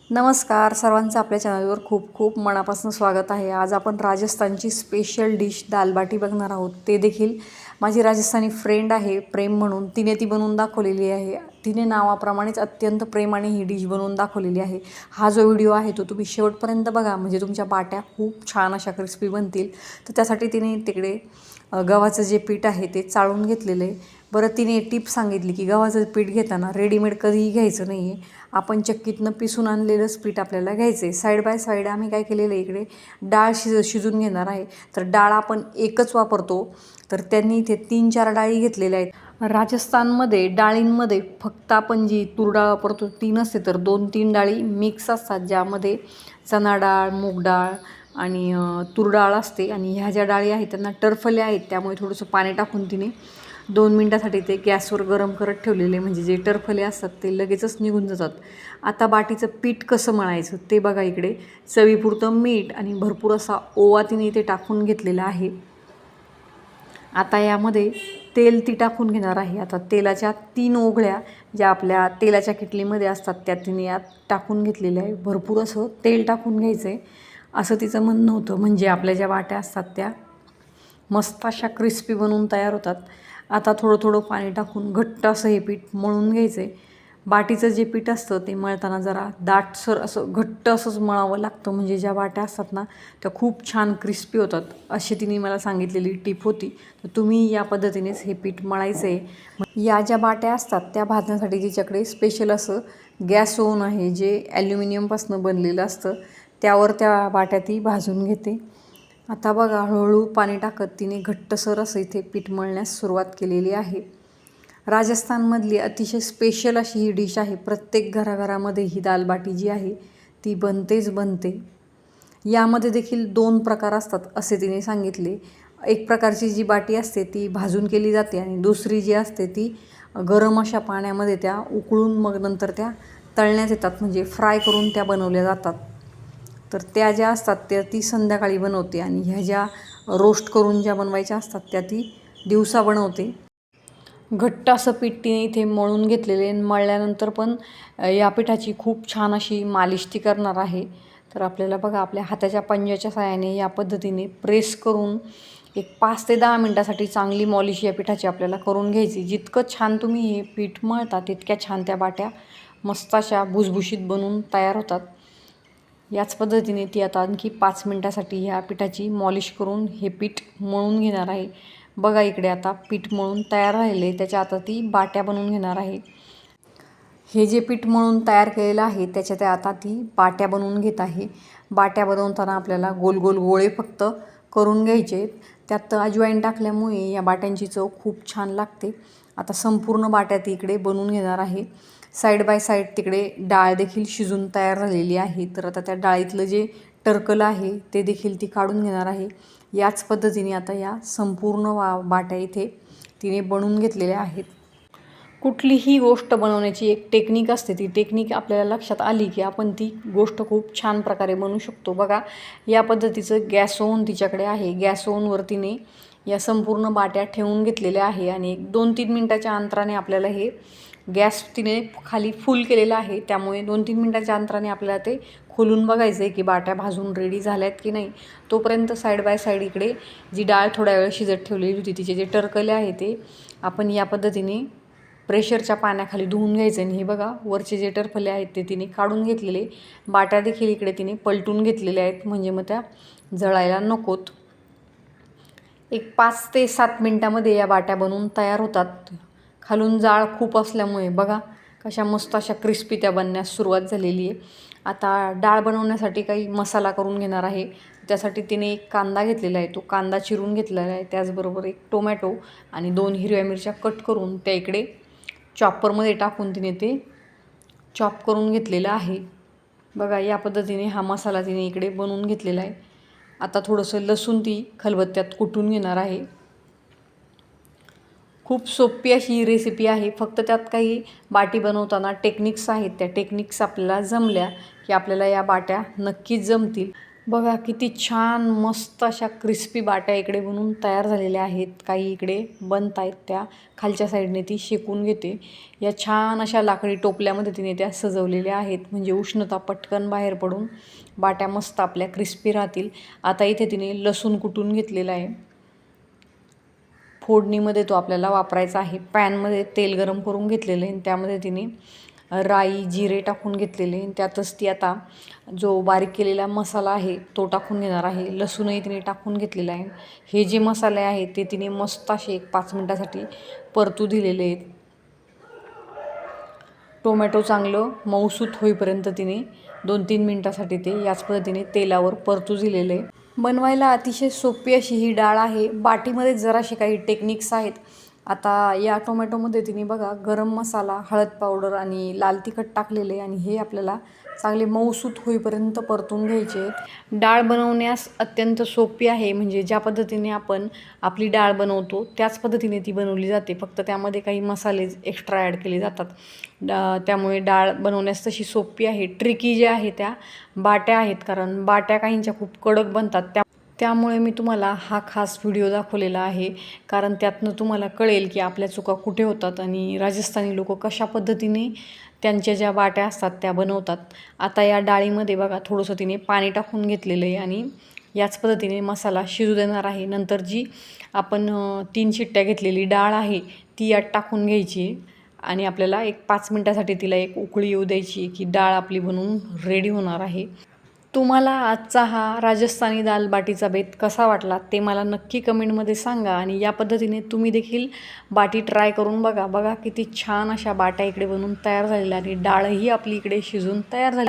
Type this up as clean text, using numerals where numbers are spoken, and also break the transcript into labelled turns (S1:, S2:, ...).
S1: नमस्कार सर्वांचं आपल्या चॅनलवर खूप खूप मनापासून स्वागत आहे। आज आपण राजस्थानची स्पेशल डिश दाल बाटी बघणार आहोत। ते देखील माझी राजस्थानी फ्रेंड आहे प्रेम म्हणून, तिने ती बनवून दाखवलेली आहे। तिने नावाप्रमाणेच अत्यंत प्रेमाने ही डिश बनवून दाखवलेली आहे। हा जो व्हिडिओ आहे तो तुम्ही शेवटपर्यंत बघा, म्हणजे तुमच्या बाट्या खूप छान अशा क्रिस्पी बनतील। तर त्यासाठी तिने तिकडे गव्हाचं जे पीठ आहे ते चाळून घेतलेलं आहे। बरं, तिने टिप सांगितली की गव्हाचं पीठ घेताना रेडीमेड कधीही घ्यायचं नाही आहे, आपण चक्कीतनं पिसून आणलेलंच पीठ आपल्याला घ्यायचं आहे। साईड बाय साईड आम्ही काय केलेलं आहे, इकडे डाळ शिजून घेणार आहे। तर डाळ आपण एकच वापरतो, तर त्यांनी इथे 3-4 डाळी घेतलेल्या आहेत। राजस्थानमध्ये डाळींमध्ये फक्त आपण जी तूर डाळ वापरतो ती नसते, तर 2-3 डाळी मिक्स असतात, ज्यामध्ये चणा डाळ, मूग डाळ आणि तूर डाळ असते। आणि ह्या ज्या डाळी आहेत त्यांना टरफले आहेत, त्यामुळे थोडंसं पाणी टाकून तिने 2 मिनटासाठी ते गॅसवर गरम करत ठेवलेले, म्हणजे जे टरफले असतात ते लगेचच निघून जातात। आता बाटीचं पीठ कसं मळायचं ते बघा। इकडे चवीपुरतं मीठ आणि भरपूर असा ओवा तिने इथे टाकून घेतलेला आहे। आता यामध्ये तेल ती टाकून घेणार आहे। आता तेलाच्या 3 ओघळ्या ज्या आपल्या तेलाच्या किटलीमध्ये असतात त्या तिने यात टाकून घेतलेल्या आहे। भरपूर असं तेल टाकून घ्यायचं आहे असं तिचं म्हणणं होतं, म्हणजे आपल्या ज्या बाट्या असतात त्या मस्त अशा क्रिस्पी बनवून तयार होतात। आता थोडं थोडं पाणी टाकून घट्ट असं हे पीठ मळून घ्यायचं आहे। बाटीचं जे पीठ असतं ते मळताना जरा दाटसर असं घट्ट असंच मळावं लागतं, म्हणजे ज्या बाट्या असतात ना त्या खूप छान क्रिस्पी होतात, अशी तिने मला सांगितलेली टिप होती। तर तुम्ही या पद्धतीनेच हे पीठ मळायचं आहे। या ज्या बाट्या असतात त्या भाजण्यासाठी तिच्याकडे स्पेशल असं गॅस ओव्हन आहे, जे ॲल्युमिनियमपासून बनलेलं असतं, त्यावर त्या बाट्या ती भाजून घेते। आता बघा, हळूहळू पाणी टाकत तिने घट्टसर असं इथे पीठ मळण्यास सुरुवात केलेली आहे। राजस्थानमधली अतिशय स्पेशल अशी ही डिश आहे। प्रत्येक घराघरामध्ये ही दाल बाटी जी आहे ती बनतेच बनते। यामध्ये देखील 2 प्रकार असतात असे तिने सांगितले। एक प्रकारची जी बाटी असते ती भाजून केली जाते, आणि दुसरी जी असते ती गरम अशा पाण्यामध्ये त्या उकळून मग नंतर त्या तळण्यात येतात, म्हणजे फ्राय करून त्या बनवल्या जातात। तर त्या ज्या असतात त्या ती संध्याकाळी बनवते, आणि ह्या ज्या रोस्ट करून ज्या बनवायच्या असतात त्या ती दिवसा बनवते। घट्ट असं पीठ तिने इथे मळून घेतलेले, मळल्यानंतर पण या पिठाची खूप छान अशी मालिश ती करणार आहे। तर आपल्याला बघा, आपल्या हाताच्या पंजाच्या साहाय्याने या पद्धतीने प्रेस करून एक 5 ते 10 मिनटासाठी चांगली मॉलिश या पिठाची आपल्याला करून घ्यायची। जितकं छान तुम्ही हे पीठ मळता तितक्या छान त्या बाट्या मस्त अशा भुसभुशीत बनवून तयार होतात। याच पद्धतीने ती आता आणखी 5 मिनटासाठी ह्या पिठाची मॉलिश करून हे पीठ मळून घेणार आहे। बघा, इकडे आता पीठ मळून तयार राहिले, त्याच्या आता ती बाट्या बनवून घेणार आहे। हे जे पीठ मळून तयार केलेलं आहे त्याच्यात आता ती बाट्या बनवून घेत आहे। बाट्या बनवताना आपल्याला गोल गोल गोळे फक्त करून घ्यायचे। त्यात अजवाईन टाकल्यामुळे या बाट्यांची चव खूप छान लागते। आता संपूर्ण बाट्या ती इकडे बनवून घेणार आहे। साईड बाय साईड तिकडे डाळ देखील शिजून तयार झालेली आहे। तर आता त्या डाळीतलं जे टरकलं आहे ते देखील ती काढून घेणार आहे। याच पद्धतीने आता या संपूर्ण बाट्या इथे तिने बनवून घेतलेल्या आहेत। कुठलीही गोष्ट बनवण्याची एक टेक्निक असते, ती टेक्निक आपल्याला लक्षात आली की आपण ती गोष्ट खूप छान प्रकारे बनवू शकतो। बघा, या पद्धतीचं गॅस ओव्हन तिच्याकडे आहे। गॅस ओव्हनवर तिने या संपूर्ण बाट्या ठेवून घेतलेल्या आहे, आणि 2-3 मिनटाच्या अंतराने आपल्याला हे गॅस तिने खाली फुल केलेला आहे, त्यामुळे 2-3 मिनटाच्या अंतराने आपल्याला ते खोलून बघायचं आहे की बाट्या भाजून रेडी झाल्यात की नाही। तोपर्यंत साईड बाय साईड इकडे जी डाळ थोड्या वेळ शिजत ठेवलेली होती तिचे जे टरकले आहे ते आपण या पद्धतीने प्रेशरच्या पाण्याखाली धुवून घ्यायचं। आणि हे बघा, वरचे जे टरफले आहेत ते तिने काढून घेतलेले। बाट्या देखील इकडे तिने पलटून घेतलेल्या आहेत, म्हणजे मग त्या जळायला नकोत। एक 5 ते 7 मिनटामध्ये या बाट्या बनवून तयार होतात। खालून जाळ खूप असल्यामुळे बघा कशा मस्त अशा क्रिस्पी त्या बनण्यास सुरुवात झालेली आहे। आता डाळ बनवण्यासाठी काही मसाला करून घेणार आहे। त्यासाठी तिने एक कांदा घेतलेला आहे, तो कांदा चिरून घेतलेला आहे। त्याचबरोबर एक टोमॅटो आणि 2 हिरव्या मिरच्या कट करून त्या इकडे चॉपरमध्ये टाकून तिने ते चॉप करून घेतलेलं आहे। बघा, या पद्धतीने हा मसाला तिने इकडे बनवून घेतलेला आहे। आता थोडंसं लसूण ती खलबत्त्यात कुटून घेणार आहे। खूप सोपी अशी ही रेसिपी आहे, फक्त त्यात काही बाटी बनवताना टेक्निक्स आहेत, त्या टेक्निक्स आपल्याला जमल्या की आपल्याला या बाट्या नक्कीच जमतील। बघा किती छान मस्त अशा क्रिस्पी बाट्या इकडे बनवून तयार झालेल्या आहेत. काही इकडे बनत आहेत, त्या खालच्या साईडने ती शेकून घेते. या छान अशा लाकडी टोपल्यामध्ये तिने त्या सजवलेल्या आहेत, म्हणजे उष्णता पटकन बाहेर पडून बाट्या मस्त आपल्या क्रिस्पी राहतील. आता इथे तिने लसूण कुटून घेतलेला आहे. फोडणीमध्ये तो आपल्याला वापरायचा आहे. पॅनमध्ये तेल गरम करून घेतलेलं आहे आणि त्यामध्ये तिने राई जिरे टाकून घेतलेले. त्यातच ती आता जो बारीक केलेला मसाला आहे तो टाकून घेणार आहे. लसूणही तिने टाकून घेतलेला आहे. हे जे मसाले आहेत ते तिने मस्त असे 5 मिनटासाठी परतू दिलेले आहेत. टोमॅटो चांगलं मऊसूत होईपर्यंत तिने 2-3 मिनटासाठी ते याच पद्धतीने तेलावर परतू दिलेले आहे. बनवायला अतिशय सोपी अशी ही डाळ आहे. बाटीमध्ये जराशे काही टेक्निक्स आहेत. आता या टोमॅटोमध्ये तिने बघा गरम मसाला, हळद पावडर आणि लाल तिखट टाकलेले आणि हे आपल्याला चांगले मऊसूत होईपर्यंत परतून घ्यायचे आहेत. डाळ बनवण्यास अत्यंत सोपी आहे, म्हणजे ज्या पद्धतीने आपण आपली डाळ बनवतो त्याच पद्धतीने ती बनवली जाते. फक्त त्यामध्ये काही मसाले एक्स्ट्रा ॲड केले जातात. त्यामुळे डाळ बनवण्यास तशी सोपी आहे. ट्रिकी ज्या आहे त्या बाट्या आहेत, कारण बाट्या काहींच्या खूप कडक बनतात. त्यामुळे मी तुम्हाला हा खास व्हिडिओ दाखवलेला आहे, कारण त्यातनं तुम्हाला कळेल की आपल्या चुका कुठे होतात आणि राजस्थानी लोक कशा पद्धतीने त्यांच्या ज्या बाट्या असतात त्या बनवतात. आता या डाळीमध्ये बघा थोडंसं तिने पाणी टाकून घेतलेलं आहे आणि याच पद्धतीने मसाला शिजू देणार आहे. नंतर जी आपण 3 शिट्ट्या घेतलेली डाळ आहे ती यात टाकून घ्यायची आणि आपल्याला 5 मिनटासाठी तिला एक उकळी येऊ द्यायची, की डाळ आपली बनवून रेडी होणार आहे. तुम्हाला आजचा हा राजस्थानी दाल बाटीचा बेत कसा वाटला ते मला नक्की कमेंटमध्ये सांगा आणि या पद्धतीने तुम्ही देखील बाटी ट्राय करून बघा. बघा किती छान अशा बाट्या इकडे बनवून तयार झालेल्या आणि डाळही आपली इकडे शिजून तयार झाली.